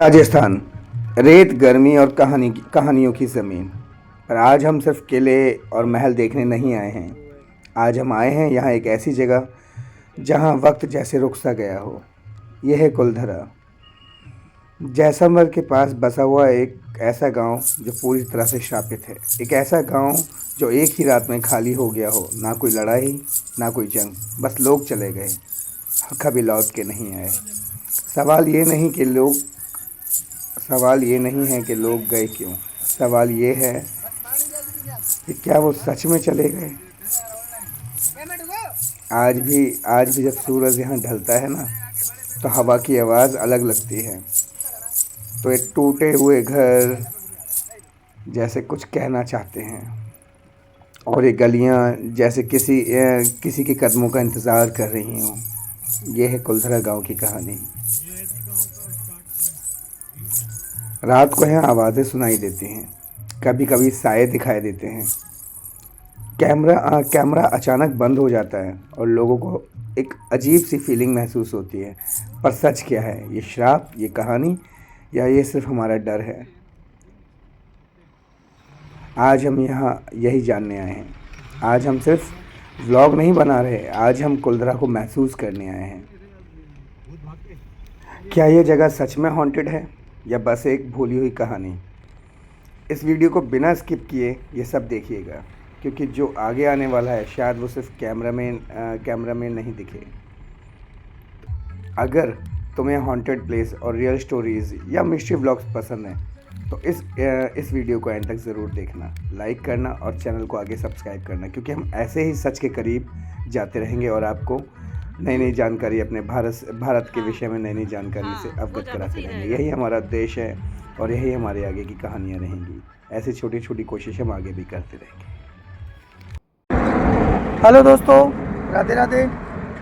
राजस्थान, रेत, गर्मी और कहानियों की ज़मीन। पर आज हम सिर्फ किले और महल देखने नहीं आए हैं। आज हम आए हैं यहाँ एक ऐसी जगह जहाँ वक्त जैसे रुक सा गया हो। यह है कुलधरा, जैसलमेर के पास बसा हुआ एक ऐसा गांव जो पूरी तरह से श्रापित है। एक ऐसा गांव जो एक ही रात में खाली हो गया हो। ना कोई लड़ाई, ना कोई जंग, बस लोग चले गए, कभी लौट के नहीं आए। सवाल ये नहीं कि लोग सवाल ये नहीं है कि लोग गए क्यों। सवाल ये है कि क्या वो सच में चले गए। आज भी जब सूरज यहाँ ढलता है ना, तो हवा की आवाज़ अलग लगती है। तो एक टूटे हुए घर जैसे कुछ कहना चाहते हैं, और ये गलियाँ जैसे किसी के कदमों का इंतज़ार कर रही हों। यह है कुलधरा गांव की कहानी। रात को यहाँ आवाज़ें सुनाई देती हैं, कभी कभी साए दिखाई देते हैं। कैमरा अचानक बंद हो जाता है और लोगों को एक अजीब सी फीलिंग महसूस होती है। पर सच क्या है, ये श्राप, ये कहानी, या ये सिर्फ हमारा डर है? आज हम यहाँ यही जानने आए हैं। आज हम सिर्फ व्लॉग नहीं बना रहे, आज हम कुलधरा को महसूस करने आए हैं। क्या ये जगह सच में हॉन्टेड है या बस एक भूली हुई कहानी? इस वीडियो को बिना स्किप किए ये सब देखिएगा, क्योंकि जो आगे आने वाला है शायद वो सिर्फ कैमरा में नहीं दिखे। अगर तुम्हें हॉन्टेड प्लेस और रियल स्टोरीज़ या मिस्ट्री व्लॉग्स पसंद हैं तो इस वीडियो को एंड तक ज़रूर देखना, लाइक करना और चैनल को आगे सब्सक्राइब करना, क्योंकि हम ऐसे ही सच के करीब जाते रहेंगे और आपको नई नई जानकारी अपने भारत के विषय में नई नई जानकारी से अवगत कराते रहेंगे। यही हमारा उद्देश्य है और यही हमारे आगे की कहानियाँ रहेंगी। ऐसी छोटी छोटी कोशिश हम आगे भी करते रहेंगे। हेलो दोस्तों, राधे राधे।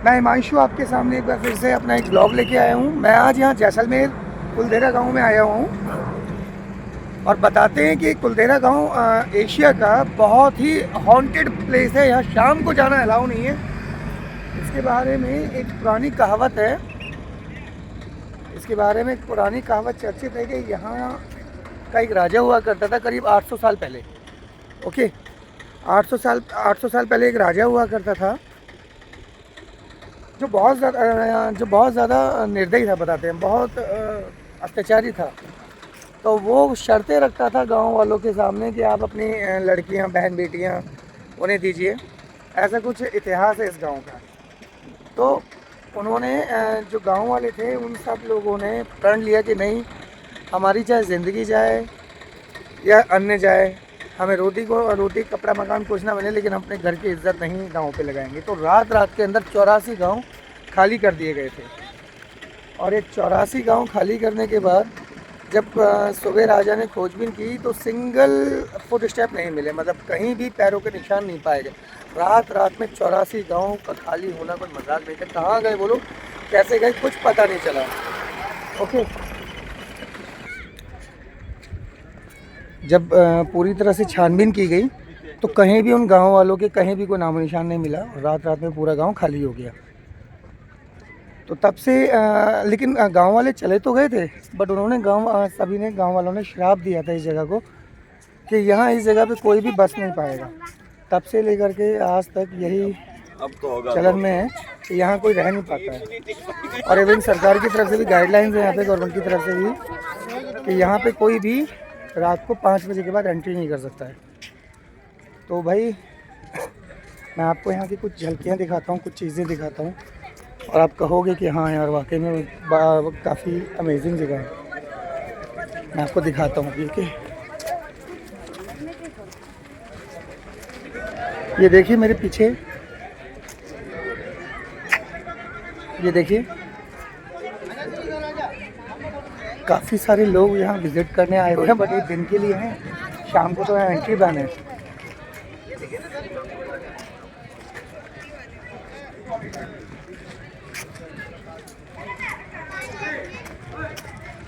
मैं हिमांशु आपके सामने एक बार फिर से अपना एक ब्लॉग लेके आया हूँ। मैं आज यहाँ जैसलमेर कुलधरा गांव में आया हूँ और बताते हैं कि कुलधरा गांव एशिया का बहुत ही हॉन्टेड प्लेस है। यहाँ शाम को जाना अलाउ नहीं है। इसके बारे में एक पुरानी कहावत है, चर्चित है कि यहाँ का एक राजा हुआ करता था करीब 800 साल पहले। ओके, 800 साल पहले एक राजा हुआ करता था जो बहुत ज़्यादा निर्दयी था, बताते हैं, बहुत अत्याचारी था। तो वो शर्तें रखता था गांव वालों के सामने कि आप अपनी लड़कियां, बहन, बेटियां उन्हें दीजिए। ऐसा कुछ इतिहास है इस गांव का। तो उन्होंने जो गांव वाले थे उन सब लोगों ने प्रण लिया कि नहीं, हमारी चाहे ज़िंदगी जाए या अन्न जाए, हमें रोटी कपड़ा मकान कुछ ना मिले, लेकिन अपने घर की इज्जत नहीं गांव पे लगाएंगे। तो रात के अंदर 84 गांव खाली कर दिए गए थे। और ये 84 गांव खाली करने के बाद जब सुबह राजा ने खोजबीन की तो सिंगल फुट स्टेप नहीं मिले, मतलब कहीं भी पैरों के निशान नहीं पाए गए। रात में 84 गांव का खाली होना कोई मजाक नहीं था। कहाँ गए वो लोग, कैसे गए, कुछ पता नहीं चला। ओके, जब पूरी तरह से छानबीन की गई तो कहीं भी उन गांव वालों के कहीं भी कोई नामो निशान नहीं मिला। रात में पूरा गांव खाली हो गया। तो तब से लेकिन गांव वाले चले तो गए थे, बट उन्होंने गांव वालों ने श्राप दिया था इस जगह को कि यहाँ इस जगह पे कोई भी बस नहीं पाएगा। तब से लेकर के आज तक यही चलन में है कि यहाँ कोई रह नहीं पाता है। और इवन सरकार की तरफ से भी गाइडलाइंस है यहाँ पे, गवर्नमेंट की तरफ से भी, कि यहाँ पे कोई भी रात को 5 बजे के बाद एंट्री नहीं कर सकता है। तो भाई मैं आपको यहाँ की कुछ झलकियाँ दिखाता हूँ, कुछ चीज़ें दिखाता हूँ, और आप कहोगे कि हाँ यार वाकई में काफ़ी अमेजिंग जगह है। मैं आपको दिखाता हूँ। ठीक है, ये देखिए मेरे पीछे, ये देखिए काफ़ी सारे लोग यहाँ विज़िट करने आए हुए हैं, बट ये दिन के लिए हैं, शाम को तो यहाँ एंट्री बैन है।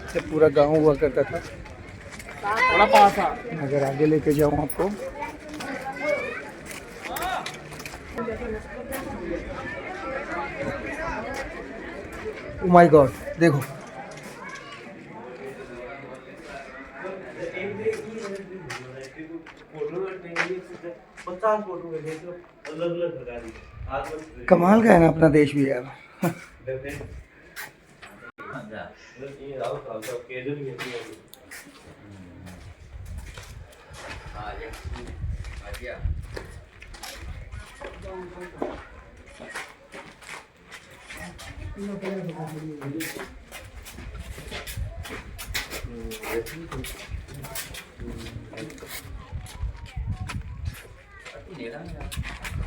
से पूरा गांव हुआ करता था। थोड़ा पास आ, अगर आगे लेके जाऊँ आपको, ओ माय गॉड, देखो 50 फोटो है, देख लो अलग अलग प्रकार की। कमाल का है ना अपना देश भी यार। ये राव साल का केजन भी है।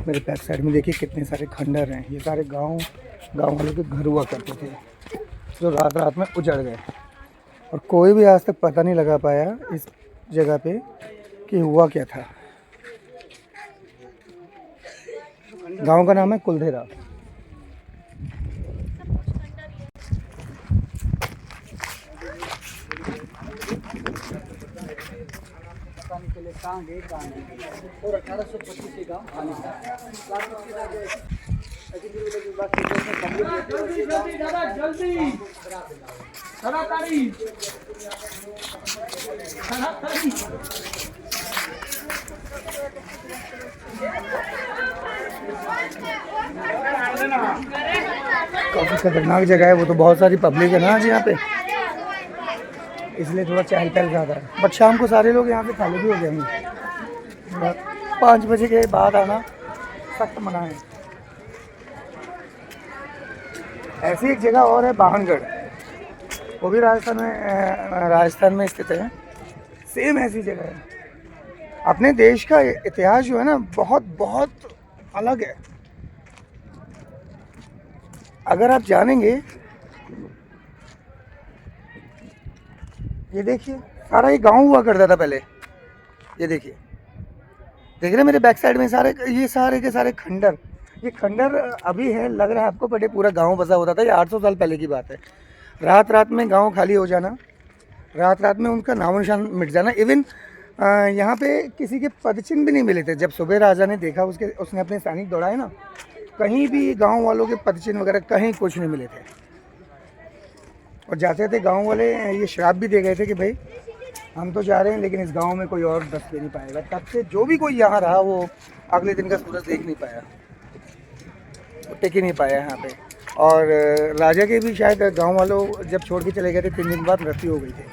मेरे बैक साइड में देखिए कितने सारे खंडर हैं। ये सारे गांव वालों के घर हुआ करते थे जो रात रात में उजड़ गए, और कोई भी आज तक पता नहीं लगा पाया इस जगह पे कि हुआ क्या था। गांव का नाम है कुलधेरा। के लिए कहाँ गए कहाँ नहीं, और 1825 के गाँव आने काफ़ी खतरनाक जगह है। वो तो बहुत सारी पब्लिक है ना आज यहाँ पे, इसलिए थोड़ा चहल पहल ज़्यादा है। बट शाम को सारे लोग यहाँ पे खाली भी हो जाएंगे। 5 बजे के बाद आना सख्त मना है। ऐसी एक जगह और है बाहनगढ़, वो भी राजस्थान में स्थित है। सेम ऐसी जगह है। अपने देश का इतिहास जो है ना बहुत बहुत अलग है। अगर आप जानेंगे, ये देखिए सारा ये गांव हुआ करता था पहले। ये देखिए, देख रहे हैं मेरे बैक साइड में ये सारे के सारे खंडर। ये खंडर अभी है लग रहा है आपको, बट ये पूरा गांव बसा होता था। ये 800 साल पहले की बात है। रात रात में गांव खाली हो जाना, रात रात में उनका नामो निशान मिट जाना। इवन यहाँ पे किसी के पदचिन्ह भी नहीं मिले थे। जब सुबह राजा ने देखा उसने अपने सैनिक दौड़ाए ना, कहीं भी गाँव वालों के पदचिन्ह वगैरह कहीं कुछ नहीं मिले थे। और जाते थे गांव वाले ये श्राप भी दे गए थे कि भाई हम तो जा रहे हैं लेकिन इस गांव में कोई और दस्त दे नहीं पाएगा। तब से जो भी कोई यहाँ रहा वो अगले दिन का सूरज देख नहीं पाया, वो टिक ही नहीं पाया यहाँ पे। और राजा के भी शायद गांव वालों जब छोड़ के चले गए थे 3 दिन बाद मृत्यु हो गई थी।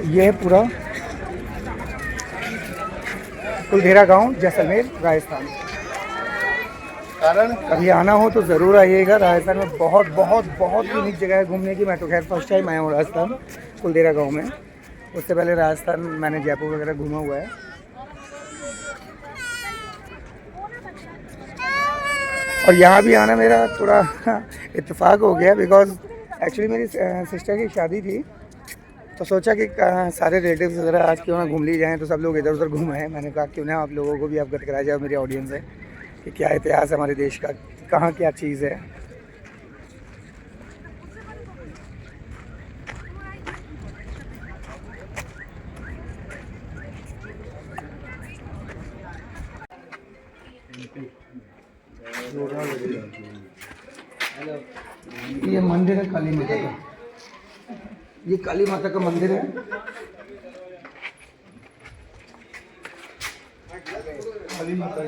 ये है पूरा कुलधेरा गांव, जैसलमेर, राजस्थान। कभी आना हो तो ज़रूर आइएगा। राजस्थान में बहुत बहुत बहुत यूनिक जगह है घूमने की। मैं तो खैर फर्स्ट टाइम आया हूँ राजस्थान, कुलधेरा गांव में। उससे पहले राजस्थान मैंने जयपुर वगैरह घूमा हुआ है। और यहाँ भी आना मेरा थोड़ा इत्तेफाक हो गया, बिकॉज एक्चुअली मेरी सिस्टर की शादी थी, तो सोचा कि सारे रिलेटिव्स वगैरह आज क्यों ना घूम ली जाएँ। तो सब लोग इधर उधर घूमे हैं। मैंने कहा क्यों ना आप लोगों को भी अवगत कराया जाए, मेरी ऑडियंस है, कि क्या इतिहास है हमारे देश का, कहाँ क्या चीज़ है। ये मंदिर है काली माता का। ये काली माता का मंदिर है। काली माता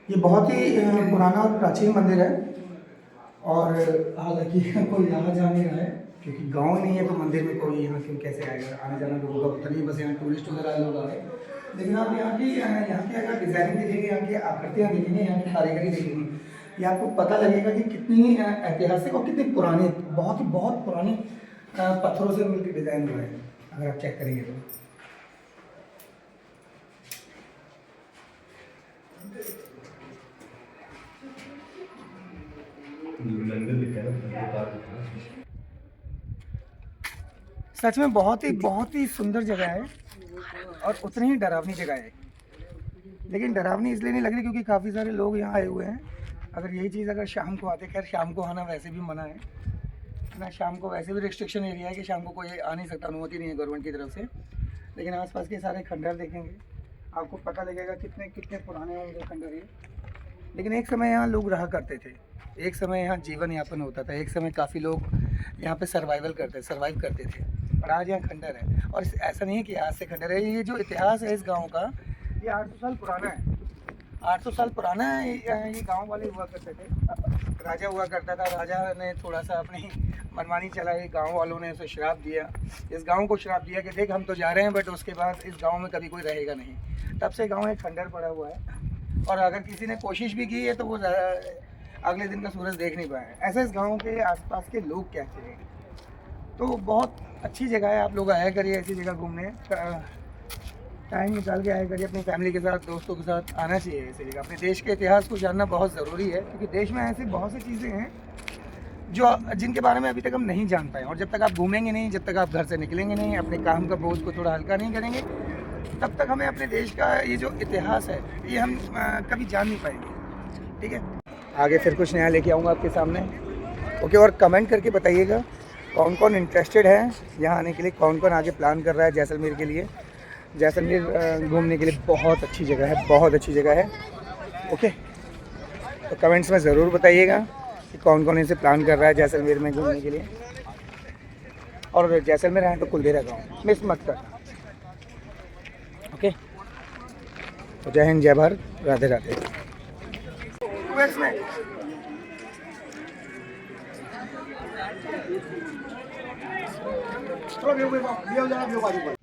ये बहुत ही पुराना और प्राचीन मंदिर है। और हालांकि कोई यहाँ जा नहीं रहा है क्योंकि गांव नहीं है, तो मंदिर में कोई यहाँ क्यों कैसे आएगा। आने जाना लोगों का पता नहीं, बस यहाँ टूरिस्ट वगैरह आए लोग आ रहे हैं। लेकिन आप यहाँ की अगर डिज़ाइनिंग देखेंगे, यहाँ की आकृतियाँ देखेंगे, यहाँ की कारीगरी देखेंगे, ये आपको पता लगेगा कि कितनी ऐतिहासिक और कितनी पुरानी, बहुत पुरानी पत्थरों से मिलकर डिज़ाइन हुआ है। अगर आप चेक करेंगे तो सच में बहुत ही सुंदर जगह है और उतनी ही डरावनी जगह है। लेकिन डरावनी इसलिए नहीं लग रही क्योंकि काफ़ी सारे लोग यहाँ आए हुए हैं। अगर यही चीज़ अगर शाम को आते, खैर शाम को आना वैसे भी मना है ना, शाम को वैसे भी रिस्ट्रिक्शन एरिया है कि शाम को कोई आ नहीं सकता, अनुमति नहीं है गवर्नमेंट की तरफ से। लेकिन आसपास के सारे खंडर देखेंगे आपको पता लगेगा कितने पुराने होंगे खंडर ये। लेकिन एक समय यहाँ लोग रहा करते थे। एक समय यहाँ जीवन यापन होता था, एक समय काफ़ी लोग यहाँ पे सर्वाइव करते थे, और आज यहाँ खंडर है। और ऐसा नहीं है कि आज से खंडर है, ये जो इतिहास है इस गांव का, ये 800 साल पुराना है। 800 साल पुराना है। ये गांव वाले हुआ करते थे, राजा हुआ करता था। राजा ने थोड़ा सा अपनी मनमानी चलाई, गांव वालों ने उसे श्राप दिया, इस गांव को श्राप दिया कि देख हम तो जा रहे हैं, बट उसके बाद इस गांव में कभी कोई रहेगा नहीं। तब से गांव एक खंडर पड़ा हुआ है, और अगर किसी ने कोशिश भी की है तो वो अगले दिन का सूरज देख नहीं पाए। ऐसे इस गांव के आसपास के लोग कहते हैं। तो बहुत अच्छी जगह है, आप लोग आया करिए ऐसी जगह घूमने, टाइम निकाल के आया करिए अपनी फैमिली के साथ, दोस्तों के साथ आना चाहिए ऐसी जगह। अपने देश के इतिहास को जानना बहुत ज़रूरी है, क्योंकि देश में ऐसी बहुत सी चीज़ें हैं जो जिनके बारे में अभी तक हम नहीं जान पाए। और जब तक आप घूमेंगे नहीं, जब तक आप घर से निकलेंगे नहीं, अपने काम का बोझ को थोड़ा हल्का नहीं करेंगे, तब तक हमें अपने देश का ये जो इतिहास है ये हम कभी जान नहीं पाएंगे। ठीक है, आगे फिर कुछ नया लेके आऊँगा आपके सामने। ओके, और कमेंट करके बताइएगा कौन कौन इंटरेस्टेड है यहाँ आने के लिए, कौन कौन आगे प्लान कर रहा है जैसलमेर के लिए। जैसलमेर घूमने के लिए बहुत अच्छी जगह है, बहुत अच्छी जगह है। ओके, तो कमेंट्स में ज़रूर बताइएगा कि कौन कौन इसे प्लान कर रहा है जैसलमेर में घूमने के लिए। और जैसलमेर आए तो कुलदेरा गाँव मिस मत करना। ओके, तो जय हिंद, जय भारत, राधे राधे। चलो